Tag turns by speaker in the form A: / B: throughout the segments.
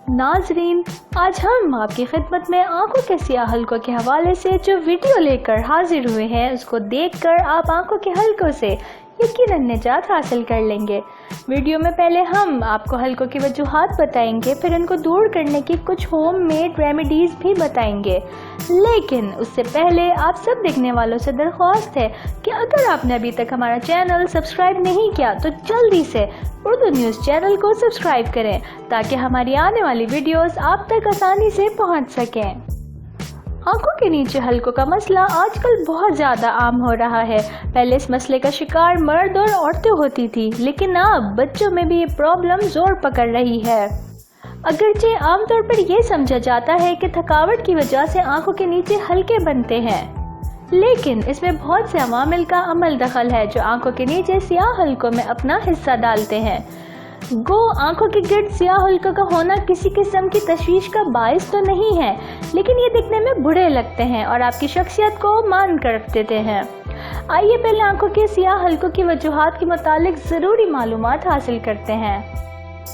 A: नाजरीन, आज हम आपकी खिदमत में आंखों के सियाह हलकों के हवाले से जो वीडियो लेकर हाजिर हुए हैं उसको देखकर आप आंखों के हलकों से यकीनन निजात हासिल कर लेंगे। वीडियो में पहले हम आपको हलकों की वजूहात बताएंगे, फिर इनको दूर करने की कुछ होम मेड रेमेडीज भी बताएंगे। लेकिन उससे पहले आप सब देखने वालों से दरख्वास्त है कि अगर आपने अभी तक हमारा चैनल सब्सक्राइब नहीं किया तो जल्दी से उर्दू न्यूज़ चैनल को सब्सक्राइब करें ताकि हमारी आने वाली वीडियोस आप तक आसानी से पहुंच सकें। आंखों के नीचे हलकों का मसला आजकल बहुत ज़्यादा आम हो रहा है। पहले इस मसले का शिकार मर्द और औरतें होती थी, लेकिन अब बच्चों में भी ये प्रॉब्लम जोर पकड़ रही है। अगरचे आमतौर पर यह समझा जाता है कि थकावट की वजह से आंखों के नीचे हलके बनते हैं, लेकिन इसमें बहुत से अवामिल का अमल दखल है जो आंखों के नीचे सियाह हलकों में अपना हिस्सा डालते हैं। आंखों के गिर्द सियाह हलकों का होना किसी किस्म की तशवीश का बाइस तो नहीं है, लेकिन ये दिखने में बुरे लगते हैं और आपकी शख्सियत को मान कर देते हैं। आइए पहले आंखों के सियाह हलकों की वजूहात के मुतालिक ज़रूरी मालूमात हासिल करते हैं।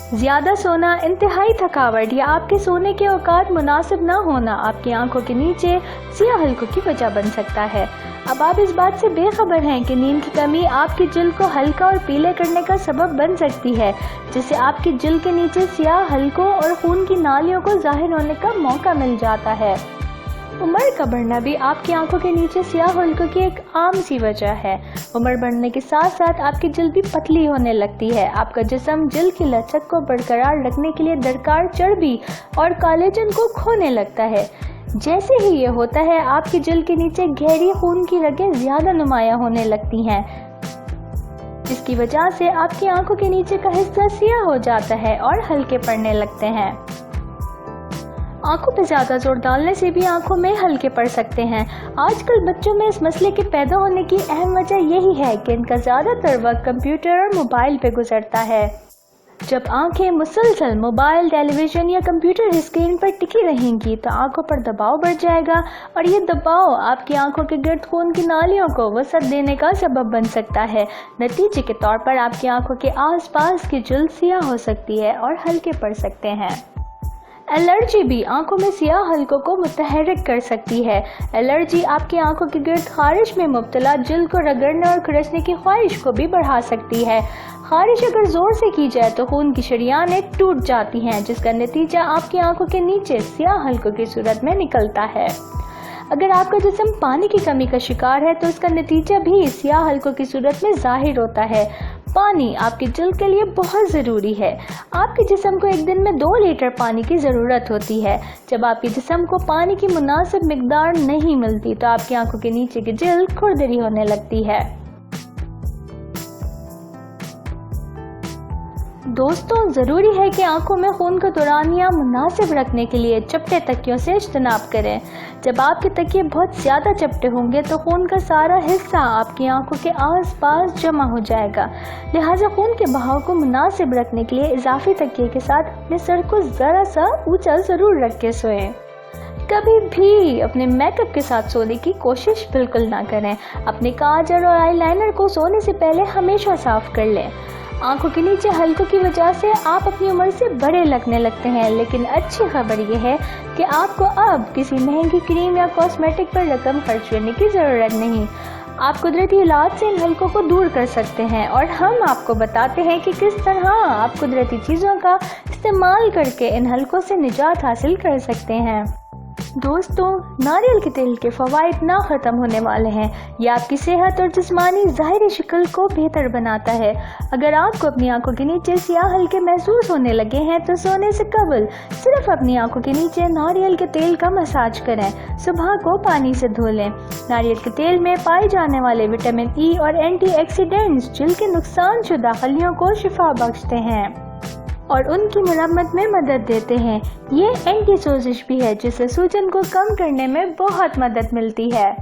A: ज़्यादा सोना, इंतहाई थकावट या आपके सोने के औकात मुनासिब ना होना आपकी आंखों के नीचे सियाह हलकों की वजह बन सकता है। अब आप इस बात से बेखबर हैं कि नींद की कमी आपकी जिल्द को हल्का और पीले करने का सबब बन सकती है, जिससे आपकी जिल्द के नीचे सियाह हलकों और खून की नालियों को जाहिर होने का मौका मिल जाता है। उम्र का बढ़ना भी आपकी आंखों के नीचे सियाह हलकों की एक आम सी वजह है। उम्र बढ़ने के साथ साथ आपकी जिल्द भी पतली होने लगती है। आपका जिस्म जिल्द की लचक को बरकरार रखने के लिए दरकार चर्बी और कोलेजन को खोने लगता है। जैसे ही ये होता है, आपकी जिल्द के नीचे गहरी खून की रगें ज्यादा नुमायां होने लगती हैं, जिसकी वजह से आपकी आंखों के नीचे का हिस्सा सियाह हो जाता है और हल्के पड़ने लगते हैं। आंखों पर ज्यादा जोर डालने से भी आंखों में हल्के पड़ सकते हैं। आजकल बच्चों में इस मसले के पैदा होने की अहम वजह यही है कि इनका ज्यादातर वक्त कंप्यूटर और मोबाइल पे गुजरता है। जब आंखें मुसलसल मोबाइल, टेलीविजन या कंप्यूटर स्क्रीन पर टिकी रहेंगी तो आंखों पर दबाव बढ़ जाएगा और ये दबाव आपकी आंखों के गिर्द खून की नालियों को वसअत देने का सबब बन सकता है। नतीजे के तौर पर आपकी आंखों के आसपास की जिल्द सियाह हो सकती है और हल्के पड़ सकते हैं। एलर्जी भी आंखों में सियाह हलकों को मुतहर्रिक कर सकती है। एलर्जी आपकी आंखों के गिर्द खारिश में मुब्तला जिल्द को रगड़ने और खुरसने की ख्वाहिश को भी बढ़ा सकती है। खारिश अगर जोर से की जाए तो खून की शरियानें टूट जाती हैं, जिसका नतीजा आपकी आंखों के नीचे सियाह हलकों की सूरत में निकलता है। अगर आपका जिस्म पानी की कमी का शिकार है तो इसका नतीजा भी सियाह हलकों की सूरत में जाहिर होता है। पानी आपकी जिल्द के लिए बहुत ज़रूरी है। आपके जिस्म को एक दिन में 2 लीटर पानी की ज़रूरत होती है। जब आपके जिस्म को पानी की मुनासिब मिकदार नहीं मिलती तो आपकी आंखों के नीचे की जिल्द खुरदरी होने लगती है। दोस्तों, ज़रूरी है कि आंखों में खून का दौरानिया मुनासिब रखने के लिए चपटे तकियों से इज्तनाब करें। जब आपके तकिए बहुत ज़्यादा चपटे होंगे तो खून का सारा हिस्सा आपकी आंखों के आसपास जमा हो जाएगा। लिहाजा खून के बहाव को मुनासिब रखने के लिए इजाफी तकिए के साथ अपने सर को ज़रा सा ऊंचा ज़रूर रख के सोएं। कभी भी अपने मेकअप के साथ सोने की कोशिश बिल्कुल ना करें। अपने काजल और आईलाइनर को सोने से पहले हमेशा साफ कर लें। आंखों के नीचे हलकों की वजह से आप अपनी उम्र से बड़े लगने लगते हैं, लेकिन अच्छी खबर यह है कि आपको अब किसी महंगी क्रीम या कॉस्मेटिक पर रकम खर्च करने की ज़रूरत नहीं। आप कुदरती इलाज से इन हलकों को दूर कर सकते हैं और हम आपको बताते हैं कि किस तरह आप कुदरती चीज़ों का इस्तेमाल करके इन हलकों से निजात हासिल कर सकते हैं। दोस्तों, नारियल के तेल के फ़वाइद ना ख़त्म होने वाले हैं। यह आपकी सेहत और जिस्मानी ज़ाहिरी शक्ल को बेहतर बनाता है। अगर आपको अपनी आंखों के नीचे सियाह हलके महसूस होने लगे हैं तो सोने से कबल सिर्फ अपनी आंखों के नीचे नारियल के तेल का मसाज करें। सुबह को पानी से धो लें। नारियल के तेल में पाए जाने वाले विटामिन ई और एंटीऑक्सीडेंट्स जिल्द के नुकसान शुदा खलियों को शिफा बख्शते हैं और उनकी मरम्मत में मदद देते हैं। ये एंटी सोजिश भी है, जिससे सूजन को कम करने में बहुत मदद मिलती है।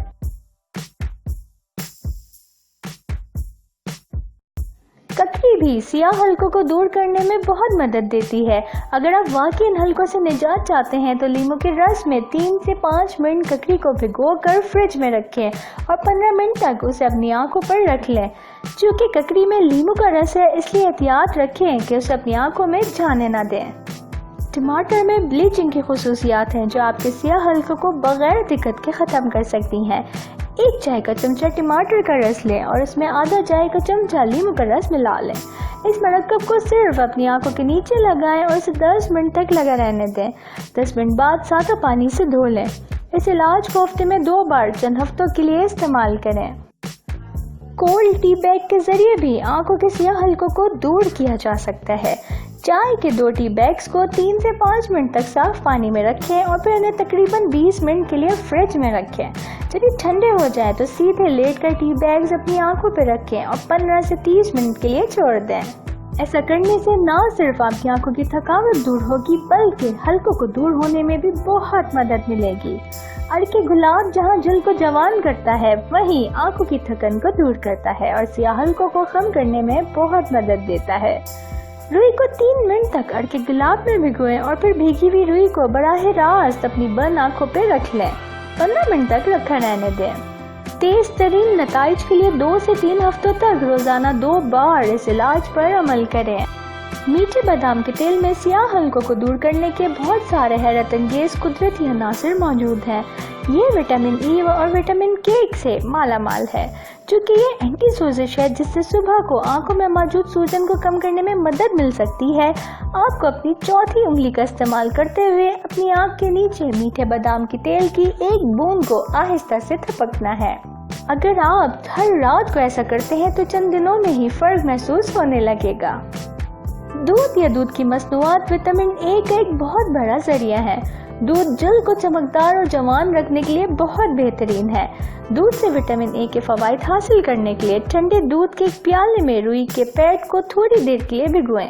A: ककड़ी भी सियाह हलकों को दूर करने में बहुत मदद देती है। अगर आप वाकई इन हलकों से निजात चाहते हैं तो लीमू के रस में 3 से 5 मिनट ककड़ी को भिगोकर फ्रिज में रखें और 15 मिनट तक उसे अपनी आंखों पर रख लें। चूँकि ककड़ी में लीमू का रस है, इसलिए एहतियात रखें कि उसे अपनी आंखों में जाने ना दें। ٹماٹر میں بلیچنگ کی خصوصیات ہیں جو آپ کے سیاہ حلقوں کو بغیر دقت کے ختم کر سکتی ہیں۔ 1 چائے کا چمچہ ٹماٹر کا رس لیں اور اس میں آدھا چائے کا چمچہ لیموں کا رس ملا لیں۔ اس مرکب کو صرف اپنی آنکھوں کے نیچے لگائیں اور اسے 10 منٹ تک لگا رہنے دیں۔ 10 منٹ بعد سادہ پانی سے دھو لیں۔ اس علاج کو ہفتے میں 2 بار چند ہفتوں کے لیے استعمال کریں۔ کولڈ ٹی بیگ کے ذریعے بھی آنکھوں کے سیاہ حلقوں کو دور کیا جا سکتا ہے۔ چائے کے 2 ٹی بیگز کو 3 سے 5 منٹ تک صاف پانی میں رکھیں اور پھر انہیں تقریباً 20 منٹ کے لیے فریج میں رکھیں۔ جب یہ ٹھنڈے ہو جائیں تو سیدھے لیٹ کر ٹی بیگز اپنی آنکھوں پہ رکھیں اور 15 سے 30 منٹ کے لیے چھوڑ دیں۔ ایسا کرنے سے نہ صرف آپ کی آنکھوں کی تھکاوٹ دور ہوگی بلکہ حلقوں کو دور ہونے میں بھی بہت مدد ملے گی۔ اڑکے گلاب جہاں جلد کو جوان کرتا ہے وہیں آنکھوں کی تھکن کو دور کرتا ہے اور سیاہ حلقوں کو کم کرنے میں بہت مدد دیتا ہے۔ روئی کو 3 منٹ تک اڑکے گلاب میں بھگوئیں اور پھر بھیگی ہوئی روئی کو براہ راست اپنی بند آنکھوں پہ رکھ لیں۔ 15 منٹ تک رکھا رہنے دیں۔ تیز ترین نتائج کے لیے 2 سے 3 ہفتوں تک روزانہ 2 بار اس علاج پر عمل کریں۔ میٹھے بادام کے تیل میں سیاہ حلقوں کو دور کرنے کے بہت سارے حیرت انگیز قدرتی عناصر موجود ہیں۔ یہ وٹامن ای اور وٹامن کے سے مالا مال ہے، چونکہ یہ اینٹی سوزش ہے جس سے صبح کو آنکھوں میں موجود سوجن کو کم کرنے میں مدد مل سکتی ہے۔ آپ کو اپنی چوتھی انگلی کا استعمال کرتے ہوئے اپنی آنکھ کے نیچے میٹھے بادام کے تیل کی 1 بوند کو آہستہ سے تھپکنا ہے۔ اگر آپ ہر رات کو ایسا کرتے ہیں تو چند دنوں میں ہی فرق محسوس ہونے لگے گا۔ دودھ یا دودھ کی مصنوعات وٹامن اے کا ایک بہت بڑا ذریعہ ہے۔ دودھ جلد کو چمکدار اور جوان رکھنے کے لیے بہت بہترین ہے۔ دودھ سے وٹامن اے کے فوائد حاصل کرنے کے لیے ٹھنڈے دودھ کے ایک پیالے میں روئی کے پیڈ کو تھوڑی دیر کے لیے بھگوئیں۔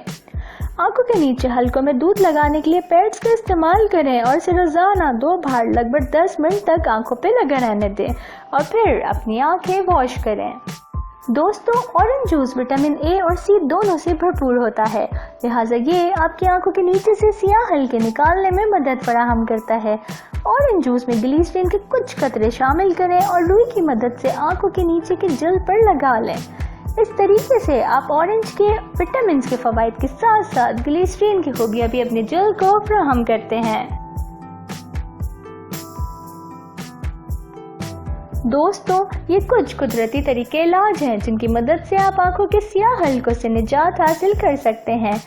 A: آنکھوں کے نیچے حلقوں میں دودھ لگانے کے لیے پیڈز کا استعمال کریں اور اسے روزانہ 2 بار لگ بھگ 10 منٹ تک آنکھوں پہ لگا رہنے دیں اور پھر اپنی آنکھیں واش کریں۔ دوستوں، اورنج جوس وٹامن اے اور سی دونوں سے بھرپور ہوتا ہے، لہٰذا یہ آپ کی آنکھوں کے نیچے سے سیاہ حلقے نکالنے میں مدد فراہم کرتا ہے۔ اورنج جوس میں گلیسرین کے کچھ قطرے شامل کریں اور روئی کی مدد سے آنکھوں کے نیچے کی جلد پر لگا لیں۔ اس طریقے سے آپ اورنج کے وٹامنز کے فوائد کے ساتھ ساتھ گلیسرین کی خوبیاں بھی اپنی جلد کو فراہم کرتے ہیں۔ دوستوں، یہ کچھ قدرتی طریقے علاج ہیں جن کی مدد سے آپ آنکھوں کے سیاہ حلقوں سے نجات حاصل کر سکتے ہیں۔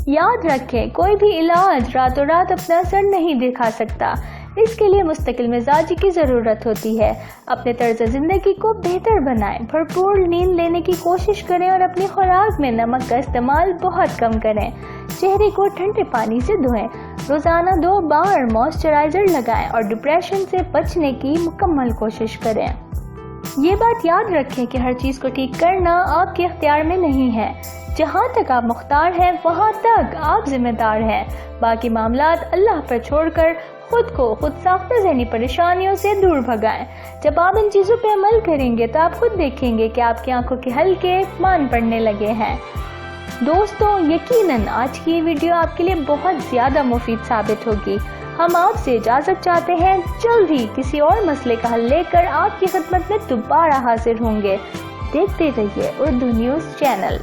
A: یاد رکھیں، کوئی بھی علاج راتوں رات اپنا اثر نہیں دکھا سکتا۔ اس کے لیے مستقل مزاجی کی ضرورت ہوتی ہے۔ اپنے طرز زندگی کو بہتر بنائیں، بھرپور نیند لینے کی کوشش کریں اور اپنی خوراک میں نمک کا استعمال بہت کم کریں۔ چہرے کو ٹھنڈے پانی سے دھوئیں، روزانہ 2 بار موئسچرائزر لگائیں اور ڈپریشن سے بچنے کی مکمل کوشش کریں۔ یہ بات یاد رکھیں کہ ہر چیز کو ٹھیک کرنا آپ کے اختیار میں نہیں ہے۔ جہاں تک آپ مختار ہیں وہاں تک آپ ذمہ دار ہیں۔ باقی معاملات اللہ پر چھوڑ کر خود ساختہ ذہنی پریشانیوں سے دور بھگائیں۔ جب آپ ان چیزوں پہ عمل کریں گے تو آپ خود دیکھیں گے کہ آپ کی آنکھوں کے حلقے مان پڑنے لگے ہیں۔ دوستوں، یقیناً آج کی یہ ویڈیو آپ کے لیے بہت زیادہ مفید ثابت ہوگی۔ ہم آپ سے اجازت چاہتے ہیں، جلد ہی کسی اور مسئلے کا حل لے کر آپ کی خدمت میں دوبارہ حاضر ہوں گے۔ دیکھتے رہیے اردو نیوز چینل۔